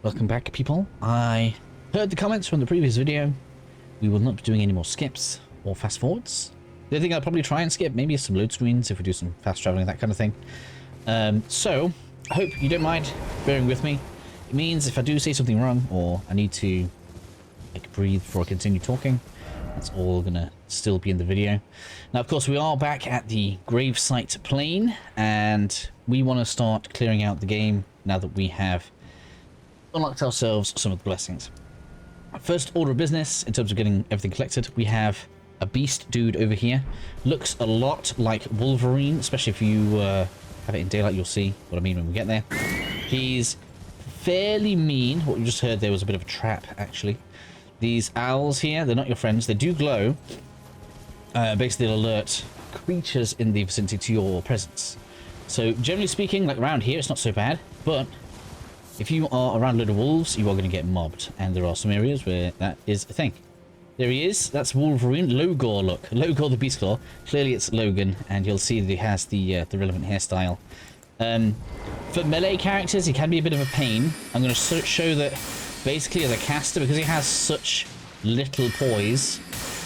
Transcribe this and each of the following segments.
Welcome back, people. I heard the comments from the previous video. We will not be doing any more skips or fast forwards. The other thing I'll probably try and skip maybe is some load screens if we do some fast traveling, that kind of thing. So I hope you don't mind bearing with me. It means if I do say something wrong or I need to breathe before I continue talking, that's all gonna still be in the video. Now, of course, we are back at the gravesite plane, and we want to start clearing out the game now that we have unlocked ourselves some of the blessings. First order of business in terms of getting everything collected, we have a beast dude over here. Looks a lot like Wolverine, especially if you have it in daylight. You'll see what I mean when we get there. He's fairly mean. What you just heard there was a bit of a trap, actually. These owls here, they're not your friends. They do glow. Basically, they'll alert creatures in the vicinity to your presence. So, generally speaking, like around here, it's not so bad. But if you are around a load of wolves, you are going to get mobbed. And there are some areas where that is a thing. There he is. That's Wolverine. Logor, look. Logor the Beastclaw. Clearly it's Logan, and you'll see that he has the relevant hairstyle. For melee characters, he can be a bit of a pain. I'm going to show that basically as a caster, because he has such little poise,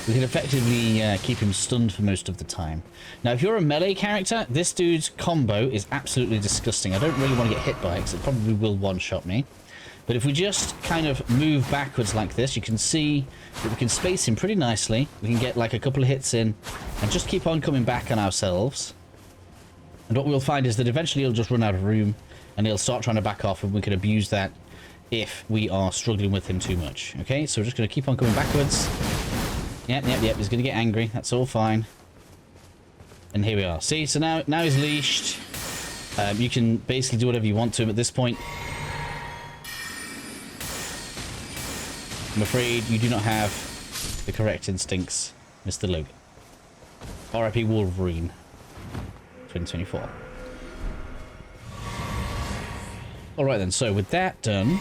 we can effectively keep him stunned for most of the time. Now, if you're a melee character, this dude's combo is absolutely disgusting. I don't really want to get hit by it, because it probably will one-shot me. But if we just kind of move backwards like this, you can see that we can space him pretty nicely. We can get like a couple of hits in and just keep on coming back on ourselves. And what we'll find is that eventually he'll just run out of room and he'll start trying to back off, and we can abuse that if we are struggling with him too much. Okay, so we're just going to keep on coming backwards. Yep, he's going to get angry. That's all fine. And here we are. See, so now he's leashed. You can basically do whatever you want to him at this point. I'm afraid you do not have the correct instincts, Mr. Logan. R.I.P. Wolverine 2024. Alright then, so with that done,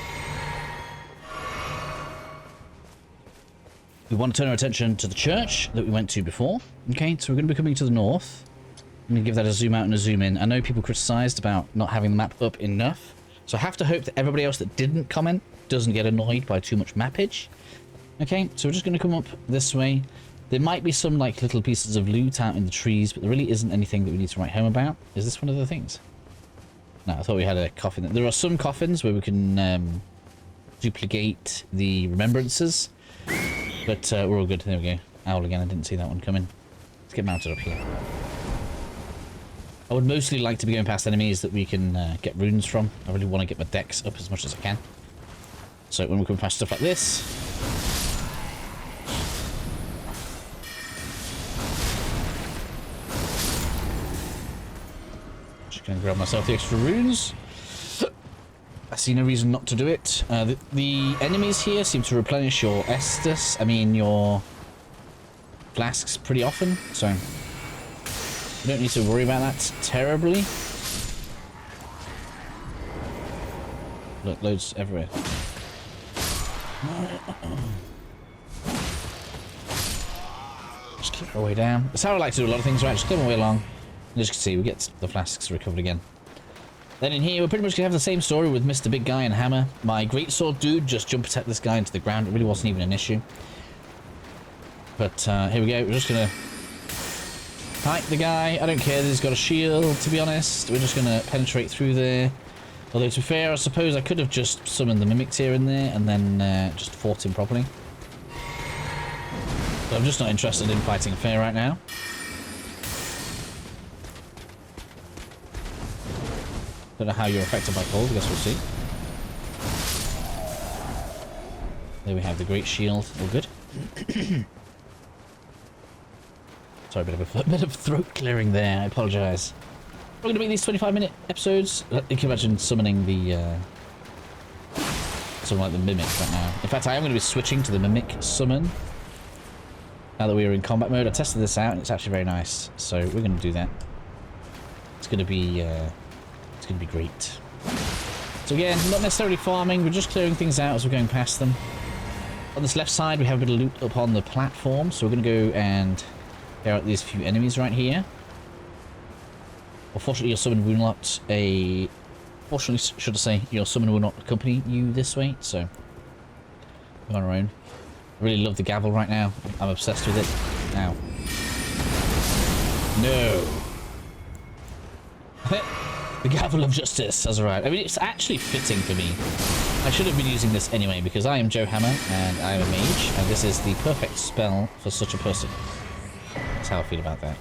we want to turn our attention to the church that we went to before. Okay, so we're going to be coming to the north. I'm going to give that a zoom out and a zoom in. I know people criticized about not having the map up enough, so I have to hope that everybody else that didn't comment doesn't get annoyed by too much mappage. Okay, so we're just going to come up this way. There might be some like little pieces of loot out in the trees, but there really isn't anything that we need to write home about. Is this one of the things? No, I thought we had a coffin. There are some coffins where we can duplicate the remembrances, but we're all good. There we go. Owl again. I didn't see that one coming. Let's get mounted up here. I would mostly like to be going past enemies that we can get runes from. I really want to get my decks up as much as I can. So when we come past stuff like this, just gonna grab myself the extra runes. I see no reason not to do it. The enemies here seem to replenish your Estus, your flasks pretty often, so you don't need to worry about that terribly. Look, loads everywhere. Just clear our way down. That's how I like to do a lot of things, right? Just clear my way along. And as you can see, we get the flasks recovered again. Then in here, we're pretty much going to have the same story with Mr. Big Guy and Hammer. My greatsword dude just jumped attack this guy into the ground. It really wasn't even an issue. But here we go. We're just going to fight the guy. I don't care that he's got a shield, to be honest. We're just going to penetrate through there. Although, to be fair, I suppose I could have just summoned the mimics here and there and then just fought him properly. But I'm just not interested in fighting fair right now. Don't know how you're affected by cold. I guess we'll see. There we have the great shield. All good. Sorry, a bit of throat clearing there. I apologise. We're going to make these 25-minute episodes. You can imagine summoning the something like the mimic right now. In fact, I am going to be switching to the mimic summon now that we are in combat mode. I tested this out and it's actually very nice, so we're going to do that. It's going to be great. So again, not necessarily farming. We're just clearing things out as we're going past them. On this left side, we have a bit of loot up on the platform, so we're going to go and clear out these few enemies right here. Unfortunately, your summon Woundlocked a Fortunately, should I say, your summon will not accompany you this way, so we're on our own. I really love the gavel right now. I'm obsessed with it now. No. The gavel of justice has arrived. I mean, it's actually fitting for me. I should have been using this anyway because I am Joe Hammer and I am a mage, and this is the perfect spell for such a person. That's how I feel about that.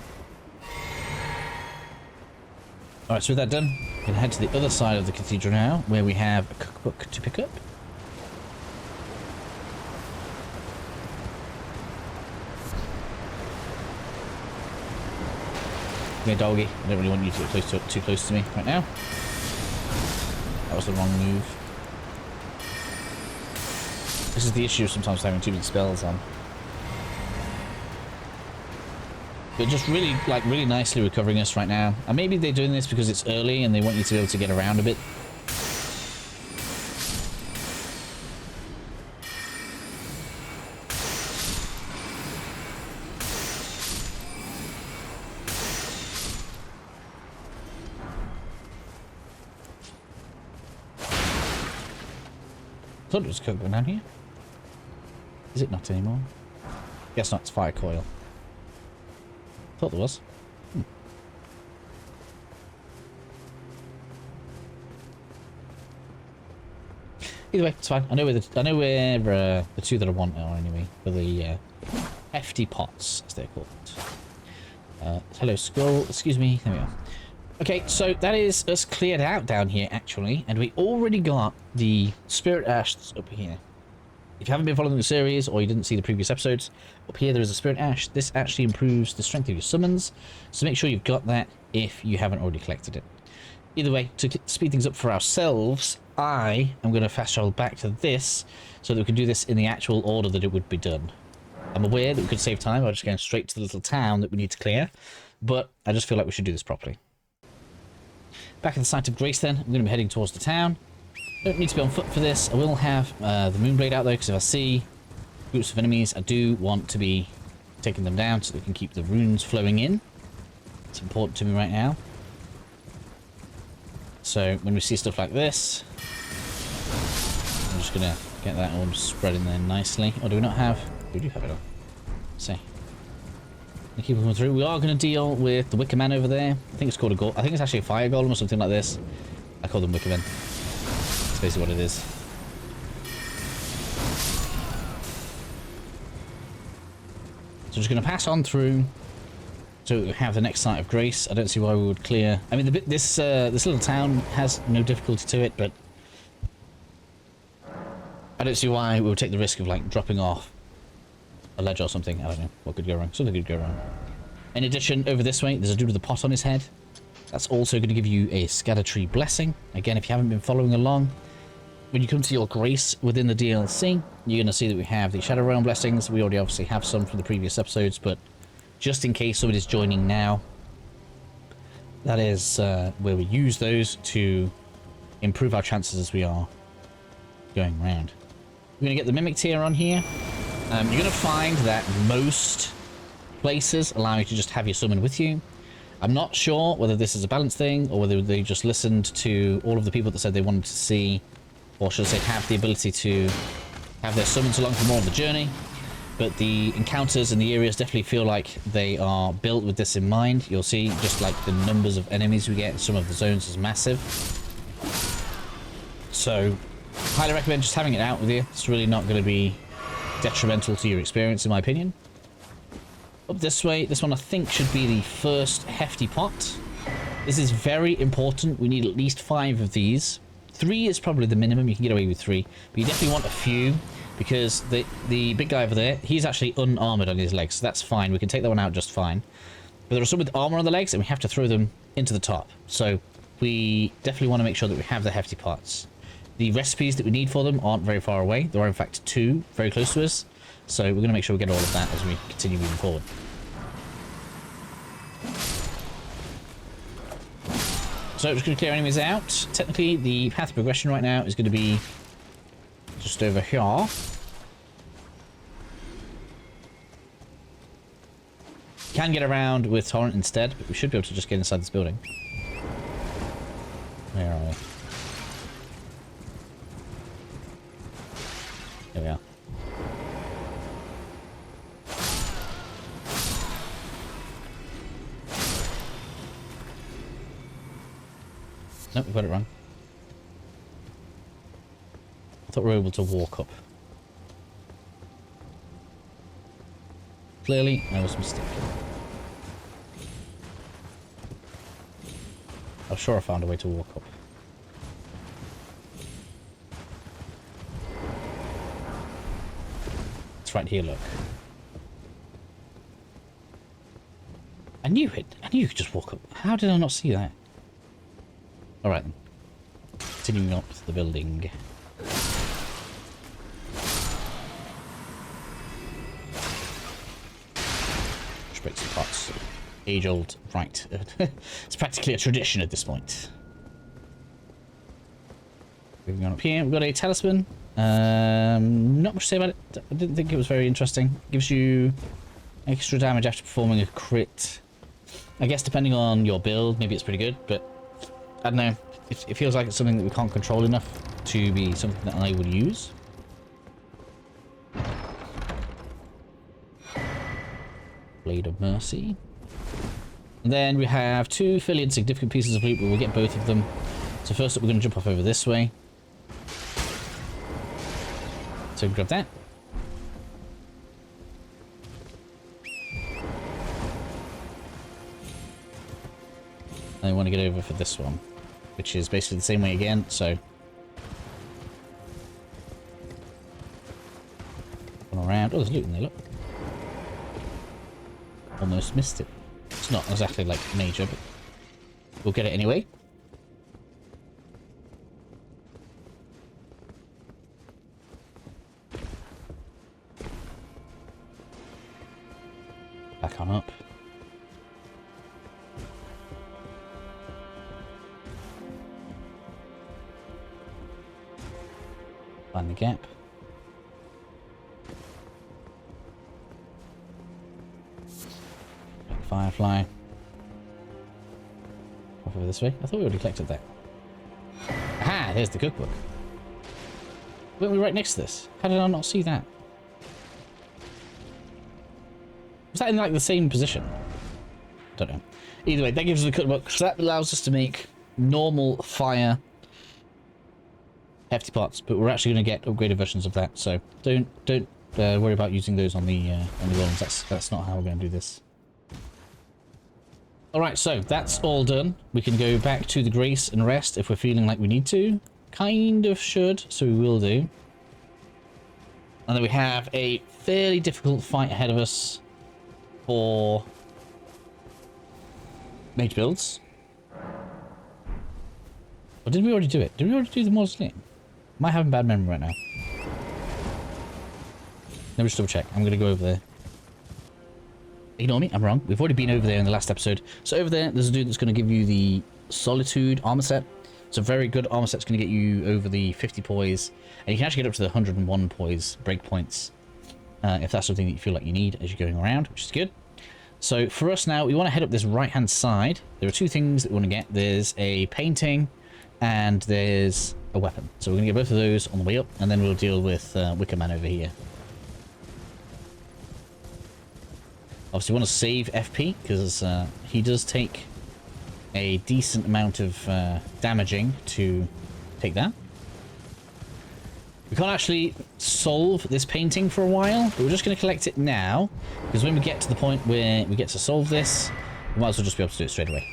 Alright, so with that done, we can head to the other side of the cathedral now, where we have a cookbook to pick up. Come here, doggy. I don't really want you to get too close to me right now. That was the wrong move. This is the issue sometimes having too many spells on. But just really, like, really nicely recovering us right now. And maybe they're doing this because it's early and they want you to be able to get around a bit. I thought it was coke going down here. Is it not anymore? Guess not, it's fire coil. Thought there was. Either way, it's fine. I know where the two that I want are anyway. For the hefty pots, as they're called. Hello, skull. Excuse me. There we are. Okay, so that is us cleared out down here actually, and we already got the spirit ash that's up here. If you haven't been following the series or you didn't see the previous episodes, up here there is a spirit ash. This actually improves the strength of your summons, so make sure you've got that if you haven't already collected it. Either way, to speed things up for ourselves, I am going to fast travel back to this so that we can do this in the actual order that it would be done. I'm aware that we could save time by just going straight to the little town that we need to clear, but I just feel like we should do this properly. Back at the site of Grace then, I'm going to be heading towards the town. Don't need to be on foot for this. I will have the Moonblade out though, because if I see groups of enemies, I do want to be taking them down so that we can keep the runes flowing in. It's important to me right now. So when we see stuff like this, I'm just going to get that all spread in there nicely. Or do we not have... We do have it all. Let's see. Keep moving through. We are going to deal with the Wicker Man over there. I think it's called a I think it's actually a fire golem or something like this. I call them Wicker Men. That's basically what it is. So I'm just going to pass on through so we have the next site of Grace. I don't see why we would clear. I mean, this little town has no difficulty to it, but I don't see why we would take the risk of like dropping off a ledge or something. I don't know what could go wrong. Something could go wrong. In addition, over this way, there's a dude with a pot on his head. That's also going to give you a Erdtree blessing. Again, if you haven't been following along, when you come to your Grace within the DLC, you're going to see that we have the Shadow Realm blessings. We already obviously have some from the previous episodes, but just in case somebody's joining now, that is where we use those to improve our chances as we are going around. We're going to get the Mimic tier on here. You're going to find that most places allow you to just have your summon with you. I'm not sure whether this is a balance thing or whether they just listened to all of the people that said they wanted to see, or should I say have the ability to have their summons along for more of the journey. But the encounters in the areas definitely feel like they are built with this in mind. You'll see just like the numbers of enemies we get in some of the zones is massive. So highly recommend just having it out with you. It's really not going to be detrimental to your experience in my opinion. Up this way, this one I think should be the first Hefty Pot. This is very important. We need at least 5 of these. 3 is probably the minimum. You can get away with 3, but you definitely want a few because the big guy over there, he's actually unarmored on his legs, so that's fine. We can take that one out just fine. But there are some with armor on the legs and we have to throw them into the top. So we definitely want to make sure that we have the Hefty Pots. The recipes that we need for them aren't very far away. There are in fact 2 very close to us. So we're going to make sure we get all of that as we continue moving forward. So just going to clear enemies out. Technically, the path of progression right now is going to be just over here. Can get around with Torrent instead, but we should be able to just get inside this building. Where are we? There we are. Nope, we got it wrong. I thought we were able to walk up. Clearly, I was mistaken. I'm sure I found a way to walk up. It's right here, look. I knew it. I knew you could just walk up. How did I not see that? Alright then. Continuing up the building. Just break some pots. Age-old right. It's practically a tradition at this point. Moving on up here, we've got a talisman. Not much to say about it. I didn't think it was very interesting. Gives you extra damage after performing a crit. I guess depending on your build, maybe it's pretty good, but I don't know. It feels like it's something that we can't control enough to be something that I would use. Blade of Mercy. And then we have two fairly insignificant pieces of loot, but we'll get both of them. So first up, we're going to jump off over this way. So grab that. And I want to get over for this one, which is basically the same way again, so... Run around. Oh, there's loot in there, look. Almost missed it. It's not exactly like major, but we'll get it anyway. Back on up. Find the gap. Firefly. Off over this way. I thought we already collected that. Aha! Here's the cookbook. Weren't we right next to this? How did I not see that? Was that in like the same position? Don't know. Either way, that gives us the cookbook. So that allows us to make normal fire hefty pots, but we're actually going to get upgraded versions of that. So don't worry about using those on the ones. That's not how we're going to do this. Alright, so that's all done. We can go back to the Grace and rest if we're feeling like we need to. Kind of should, so we will do. And then we have a fairly difficult fight ahead of us for mage builds. Or did we already do it? Did we already do the mausoleum? Am I having bad memory right now? Let me just double check. I'm going to go over there. Ignore me, I'm wrong. We've already been over there in the last episode. So over there, there's a dude that's going to give you the Solitude Armor Set. It's a very good armor set. It's going to get you over the 50 poise. And you can actually get up to the 101 poise breakpoints. If that's something that you feel like you need as you're going around, which is good. So for us now, we want to head up this right-hand side. There are two things that we want to get. There's a painting and there's a weapon. So we're going to get both of those on the way up. And then we'll deal with Wicker Man over here. Obviously, we want to save FP, because he does take a decent amount of damaging to take that. We can't actually solve this painting for a while, but we're just going to collect it now, because when we get to the point where we get to solve this, we might as well just be able to do it straight away.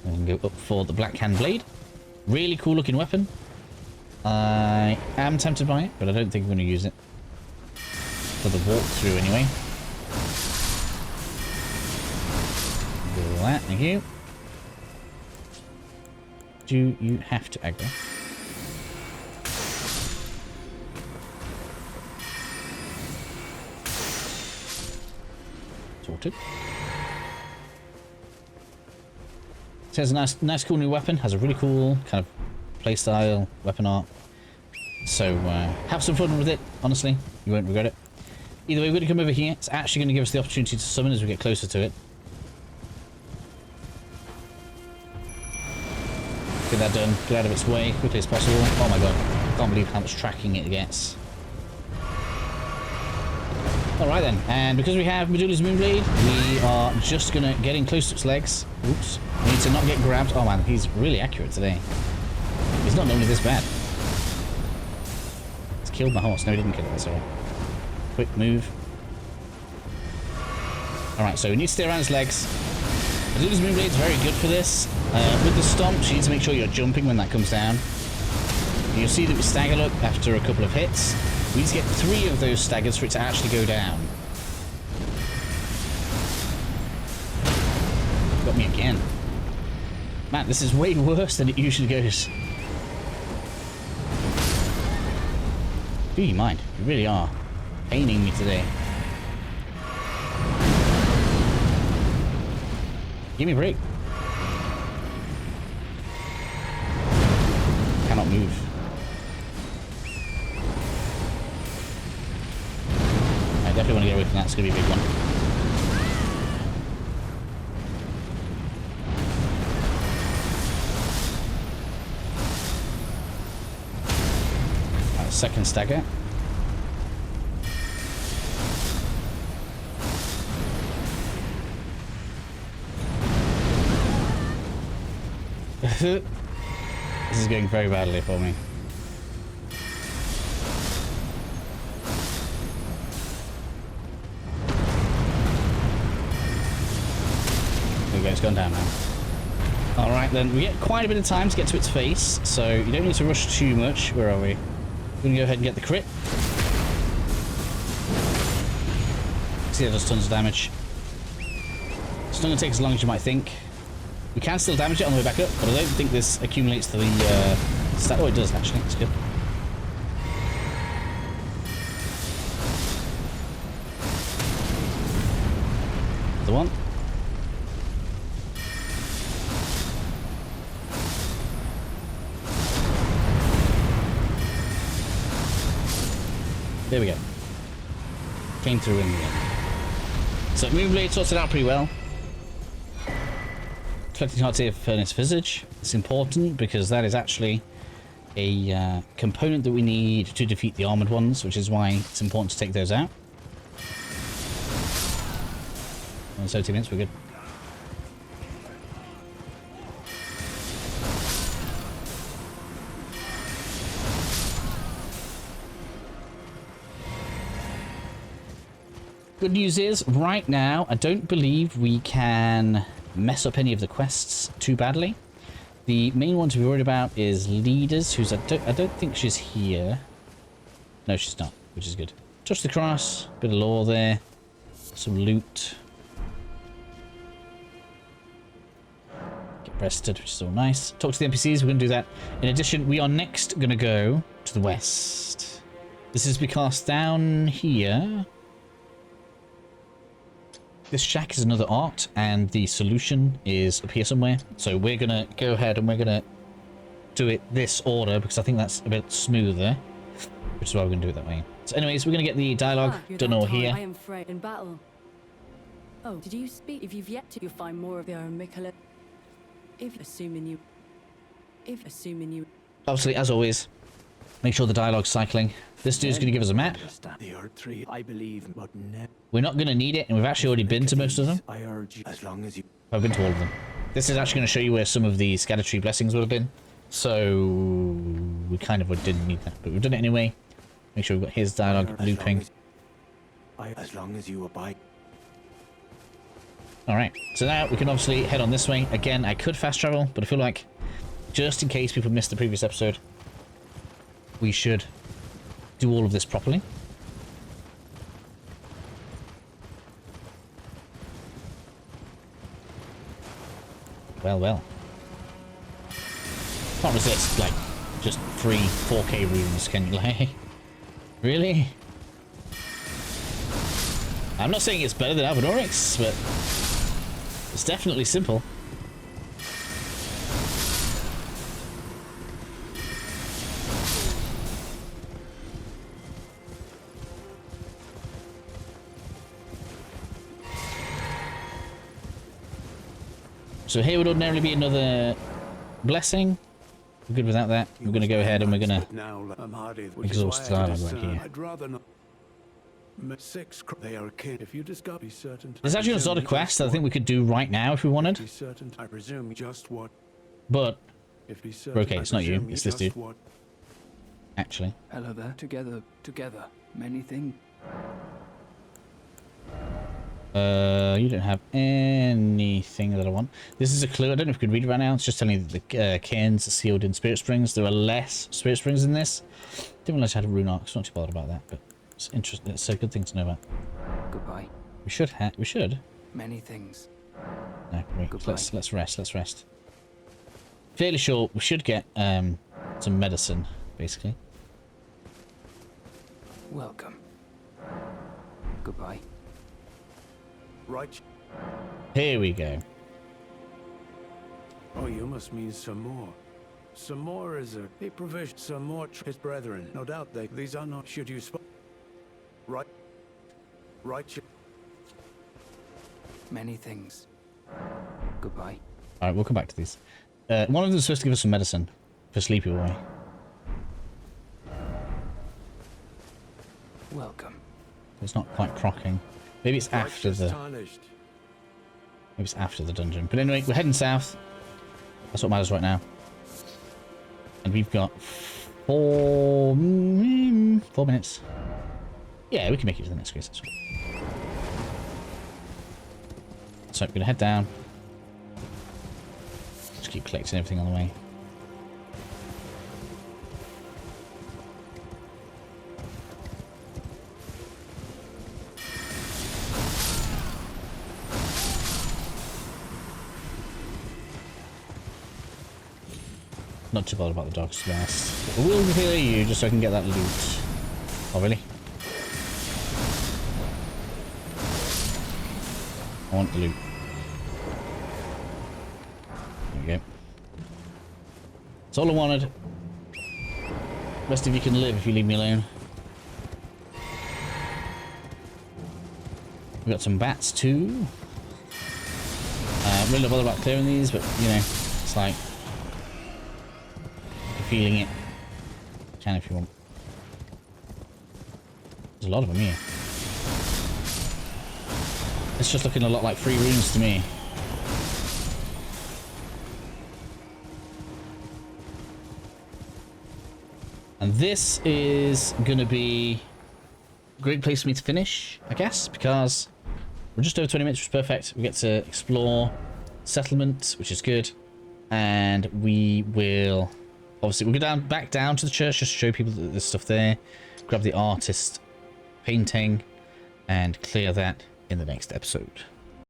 And go up for the Black Hand Blade. Really cool looking weapon. I am tempted by it, but I don't think I'm going to use it for the walkthrough anyway. Do that, thank you. Do you have to aggro? Sorted. So it's a nice cool new weapon. Has a really cool kind of playstyle, weapon art. So have some fun with it, honestly. You won't regret it. Either way, we're going to come over here. It's actually going to give us the opportunity to summon as we get closer to it. Get that done. Get out of its way quickly as possible. Oh my god. I can't believe how much tracking it gets. Alright then. And because we have Medulla's Moonblade, we are just going to get in close to its legs. Oops. We need to not get grabbed. Oh man, he's really accurate today. He's not normally this bad. He's killed my horse. No, he didn't kill it. That's alright. Quick move. Alright, so we need to stay around his legs. Medulla's Moonblade is very good for this. With the stomp, you need to make sure you're jumping when that comes down. You'll see that we stagger look after a couple of hits. We need to get 3 of those staggers for it to actually go down. Got me again. Man, this is way worse than it usually goes. Do you mind? You really are paining me today. Give me a break. Cannot move. I definitely want to get away from that. It's going to be a big one. Right, second stagger. This is going very badly for me. There we go, it's gone down now. Alright then, we get quite a bit of time to get to its face, so you don't need to rush too much. Where are we? We're going to go ahead and get the crit. See, that does tons of damage. It's not going to take as long as you might think. We can still damage it on the way back up, but I don't think this accumulates to the stat. Oh, it does actually. It's good. The one. There we go. Came through in the end. So Moonblade sorts it out pretty well. Collecting Heart's Ear Furnace Visage. It's important because that is actually a component that we need to defeat the armored ones, which is why it's important to take those out. And so 2 minutes, we're good. Good news is, right now, I don't believe we can mess up any of the quests too badly. The main one to be worried about is leaders, who's I don't think she's here. No, she's not, which is good. Touch the cross, bit of lore there, some loot. Get rested, which is all nice. Talk to the NPCs, we're going to do that. In addition, we are next going to go to the west. This is because down here, this shack is another art, and the solution is up here somewhere. So we're going to go ahead and we're going to do it this order, because I think that's a bit smoother, which is why we're going to do it that way. So anyways, we're going to get the dialogue done over here. I am afraid in battle. Oh, did you speak? If you've yet to, you'll find more of the Mikala. If assuming you... Obviously, as always, make sure the dialogue's cycling. This dude's going to give us a map. The Erdtree, I believe, but We're not going to need it, and we've actually already been to most of them. I urge you, as long as you... I've been to all of them. This is actually going to show you where some of the Scatter Tree blessings would have been. So we kind of didn't need that, but we've done it anyway. Make sure we've got his dialogue looping. As long as you abide. Alright, so now we can obviously head on this way. Again, I could fast travel, but I feel like, just in case people missed the previous episode, we should do all of this properly. Well, well. Can't resist, like, just 3 4K runes, can you, like? Really? I'm not saying it's better than Albenorix, but it's definitely simple. So here would ordinarily be another blessing. We're good without that. We're going to go ahead and we're going to now I'm hardy, exhaust the dialogue right here. I'd rather not. They are kin. If you discover, be certain. There's actually a sort of quest that I think we could do right now if we wanted. Be certain. I presume just what. But If be certain. okay, it's not you. It's this dude. What. Actually. Hello there. Together. Many things. You don't have anything that I want. This is a clue. I don't know if you can read it right now. It's just telling you that the cairns are sealed in spirit springs. There are less spirit springs in this. Didn't realize I had a rune arc. So not too bothered about that, but it's interesting. It's a good thing to know about. Goodbye. We should have. We should. Many things. No, Goodbye. let's rest. Let's rest. Fairly sure we should get some medicine, basically. Welcome. Goodbye. Right. Here we go. Oh, you must mean some more. Some more is a provision. Some more his brethren. No doubt these are not. Should you right. Many things. Goodbye. All right, we'll come back to these. One of them is supposed to give us some medicine for Sleepy Boy. Welcome. It's not quite crocking. Maybe it's after the. Tarnished. Maybe it's after the dungeon. But anyway, we're heading south. That's what matters right now. And we've got 4 minutes. Yeah, we can make it to the next race. So we're gonna head down. Just keep collecting everything on the way. Not too bothered about the dogs, to be honest. But we'll heal you just so I can get that loot. Oh, really? I want the loot. There we go. That's all I wanted. Rest of you can live if you leave me alone. We've got some bats too. Really not bothered about clearing these, but you know, it's like feeling it. Can if you want. There's a lot of them here. It's just looking a lot like free runes to me. And this is gonna be a great place for me to finish, I guess, because we're just over 20 minutes, which is perfect. We get to explore settlement, which is good, and we will. Obviously, we'll go back down to the church just to show people that there's stuff there. Grab the artist painting and clear that in the next episode.